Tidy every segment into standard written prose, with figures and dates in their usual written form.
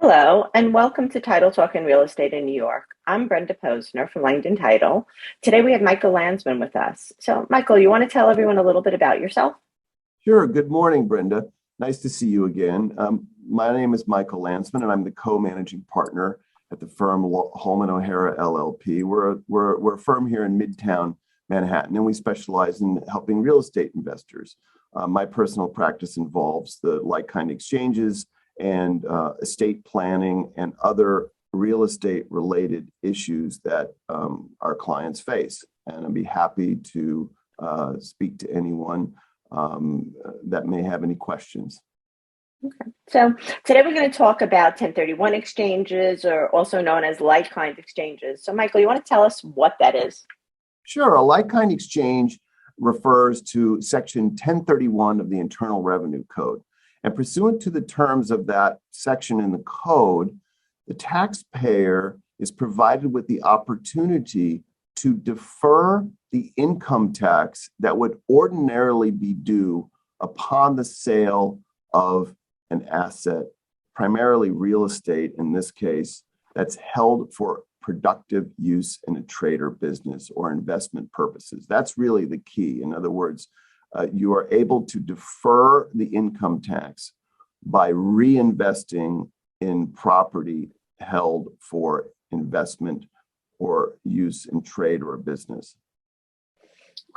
Hello, and welcome to Title Talk in Real Estate in New York. I'm Brenda Posner from Langdon Title. Today we have Michael Landsman with us. So, Michael, you want to tell everyone a little bit about yourself? Sure. Good morning, Brenda. Nice to see you again. My name is Michael Landsman, and I'm the co-managing partner at the firm Holman O'Hara LLP. We're a firm here in Midtown Manhattan, and we specialize in helping real estate investors. My personal practice involves the like-kind exchanges and estate planning and other real estate related issues that our clients face. And I'd be happy to speak to anyone that may have any questions. Okay. So, today we're going to talk about 1031 exchanges, or also known as like-kind exchanges. So, Michael, you want to tell us what that is? Sure. A like-kind exchange refers to Section 1031 of the Internal Revenue Code. And pursuant to the terms of that section in the code, the taxpayer is provided with the opportunity to defer the income tax that would ordinarily be due upon the sale of an asset, primarily real estate in this case, that's held for productive use in a trade or business or investment purposes. That's really the key. In other words, you are able to defer the income tax by reinvesting in property held for investment or use in trade or business.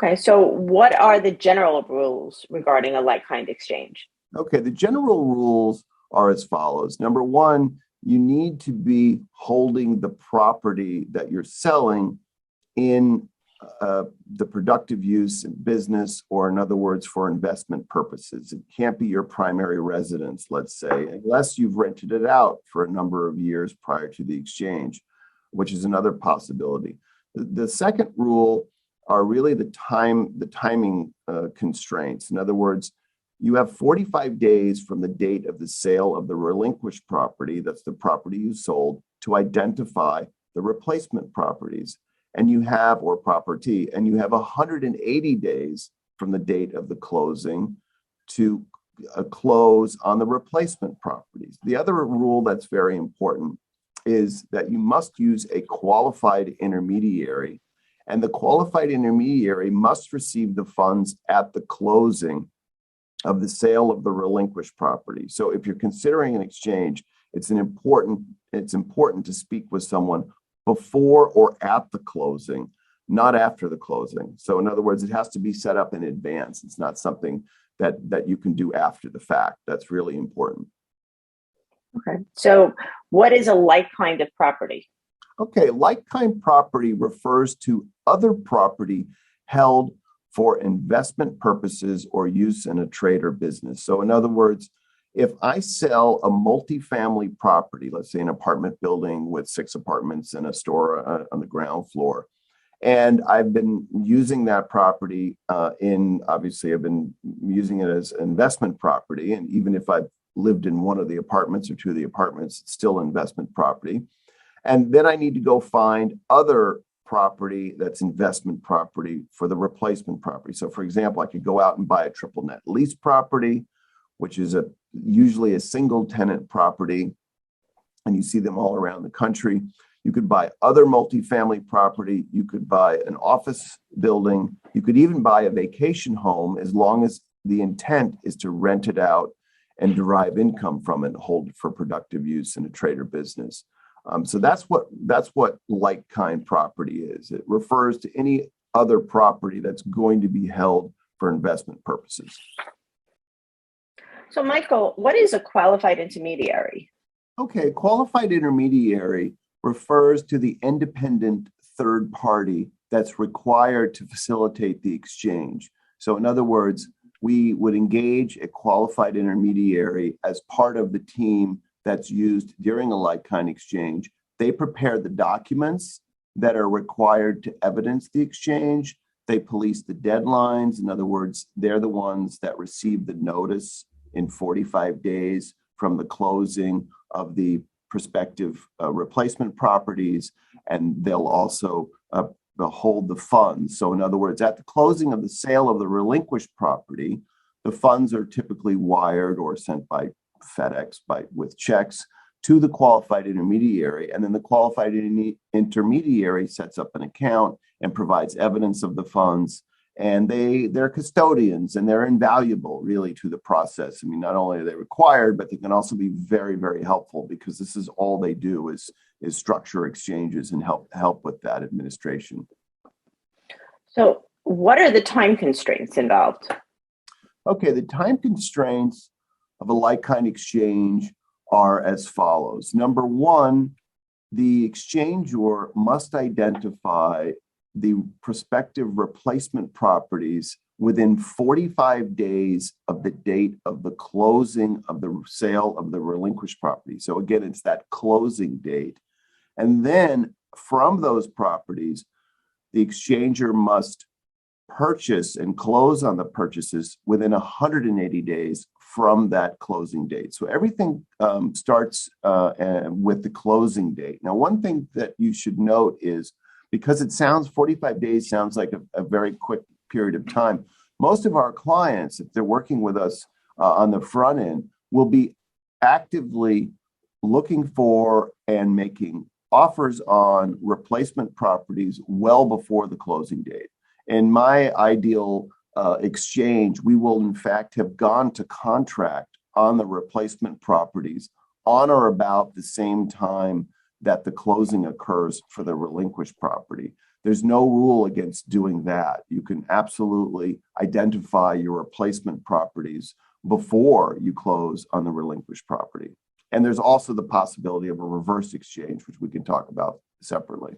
Okay, so what are the general rules regarding a like-kind exchange? Okay, the general rules are as follows. Number one, you need to be holding the property that you're selling in the productive use in business, or in other words, for investment purposes. It can't be your primary residence, let's say, unless you've rented it out for a number of years prior to the exchange, which is another possibility. The second rule are really the timing constraints. In other words, you have 45 days from the date of the sale of the relinquished property, that's the property you sold, to identify the replacement properties. And you have, or property, and you have 180 days from the date of the closing to close on the replacement properties. The other rule that's very important is that you must use a qualified intermediary, and the qualified intermediary must receive the funds at the closing of the sale of the relinquished property. So if you're considering an exchange, it's important to speak with someone before or at the closing, not after the closing. So in other words, it has to be set up in advance. It's not something that you can do after the fact. That's really important. Okay, so what is a like kind of property? Okay, like-kind property refers to other property held for investment purposes or use in a trade or business. So in other words, if I sell a multifamily property, let's say an apartment building with 6 apartments and a store on the ground floor, and I've been using that property obviously I've been using it as investment property, and even if I've lived in one of the apartments or 2 of the apartments, it's still investment property. And then I need to go find other property that's investment property for the replacement property. So for example, I could go out and buy a triple net lease property, which is usually a single tenant property, and you see them all around the country. You could buy other multifamily property. You could buy an office building. You could even buy a vacation home, as long as the intent is to rent it out and derive income from it and hold it for productive use in a trade or business. So that's what like-kind property is. It refers to any other property that's going to be held for investment purposes. So, Michael, what is a qualified intermediary? Okay, qualified intermediary refers to the independent third party that's required to facilitate the exchange. So in other words, we would engage a qualified intermediary as part of the team that's used during a like-kind exchange. They prepare the documents that are required to evidence the exchange. They police the deadlines. In other words, they're the ones that receive the notice in 45 days from the closing of the prospective replacement properties, and they'll also hold the funds. So in other words, at the closing of the sale of the relinquished property, the funds are typically wired or sent by FedEx with checks to the qualified intermediary. And then the qualified intermediary sets up an account and provides evidence of the funds. And they're custodians, and they're invaluable really to the process. I mean, not only are they required, but they can also be very, very helpful, because this is all they do is structure exchanges and help with that administration. So, what are the time constraints involved? Okay, the time constraints of a like-kind exchange are as follows. Number one, the exchanger must identify the prospective replacement properties within 45 days of the date of the closing of the sale of the relinquished property. So again, it's that closing date. And then from those properties, the exchanger must purchase and close on the purchases within 180 days from that closing date. So everything starts with the closing date. Now, one thing that you should note is, because it sounds 45 days sounds like a very quick period of time, most of our clients, if they're working with us on the front end, will be actively looking for and making offers on replacement properties well before the closing date. In my ideal exchange, we will in fact have gone to contract on the replacement properties on or about the same time that the closing occurs for the relinquished property. There's no rule against doing that. You can absolutely identify your replacement properties before you close on the relinquished property. And there's also the possibility of a reverse exchange, which we can talk about separately.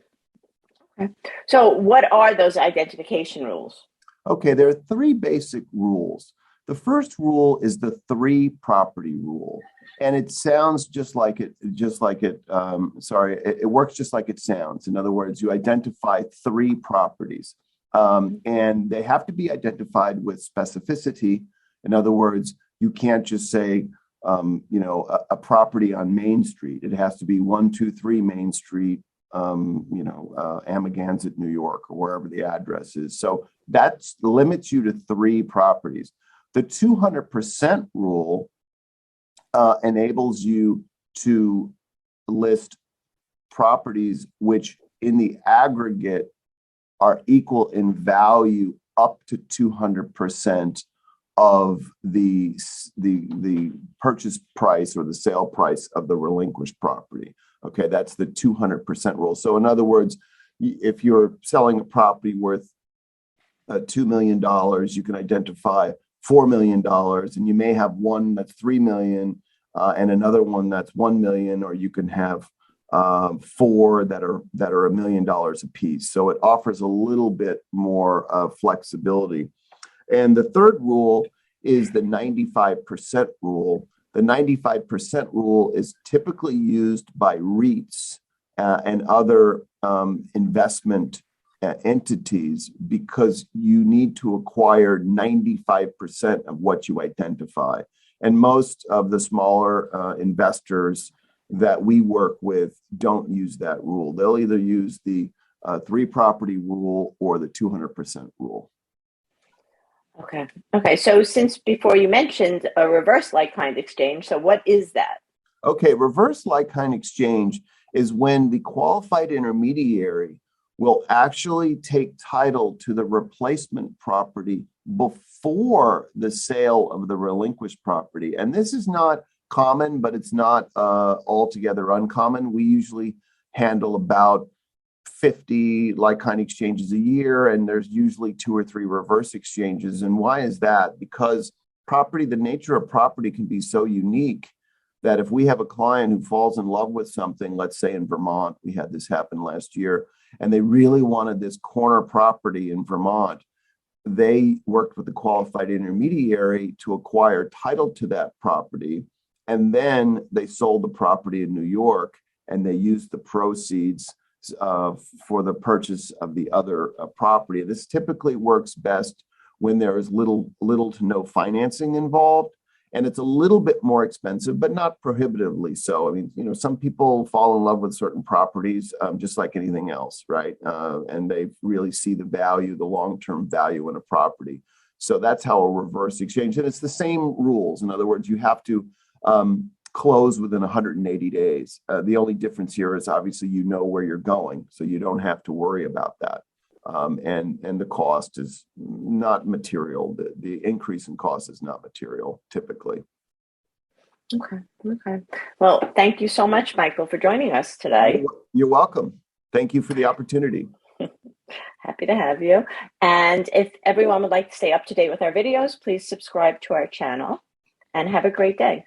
Okay. So, what are those identification rules? Okay, there are three basic rules. The first rule is the three property rule, and it sounds it works just like it sounds. In other words, you identify three properties, and they have to be identified with specificity. In other words, you can't just say, a property on Main Street. It has to be 123 Main Street, Amagansett, New York, or wherever the address is. So that limits you to three properties. The 200% rule enables you to list properties which in the aggregate are equal in value up to 200% of the purchase price or the sale price of the relinquished property. Okay, that's the 200% rule. So in other words, if you're selling a property worth $2 million, you can identify $4 million, and you may have one that's $3 million and another one that's $1 million, or you can have four that are $1 million a piece. So it offers a little bit more flexibility. And the third rule is the 95% rule. The 95% rule is typically used by REITs and other investment entities, because you need to acquire 95% of what you identify. And most of the smaller investors that we work with don't use that rule. They'll either use the three property rule or the 200% rule. Okay. So since before you mentioned a reverse like-kind exchange, so what is that? Okay, reverse like-kind exchange is when the qualified intermediary will actually take title to the replacement property before the sale of the relinquished property. And this is not common, but it's not altogether uncommon. We usually handle about 50 like-kind exchanges a year, and there's usually 2 or 3 reverse exchanges. And why is that? Because the nature of property can be so unique that if we have a client who falls in love with something, let's say in Vermont, we had this happen last year, and they really wanted this corner property in Vermont, they worked with the qualified intermediary to acquire title to that property. And then they sold the property in New York, and they used the proceeds for the purchase of the other property. This typically works best when there is little to no financing involved, and it's a little bit more expensive, but not prohibitively so. I mean, some people fall in love with certain properties, just like anything else, right? And they really see the long-term value in a property. So that's how a reverse exchange, and it's the same rules. In other words, you have to close within 180 days. The only difference here is obviously you know where you're going, so you don't have to worry about that. And the cost is not material. The increase in cost is not material typically. Okay. Okay. Well, thank you so much, Michael, for joining us today. You're welcome. Thank you for the opportunity. Happy to have you. And if everyone would like to stay up to date with our videos, please subscribe to our channel and have a great day.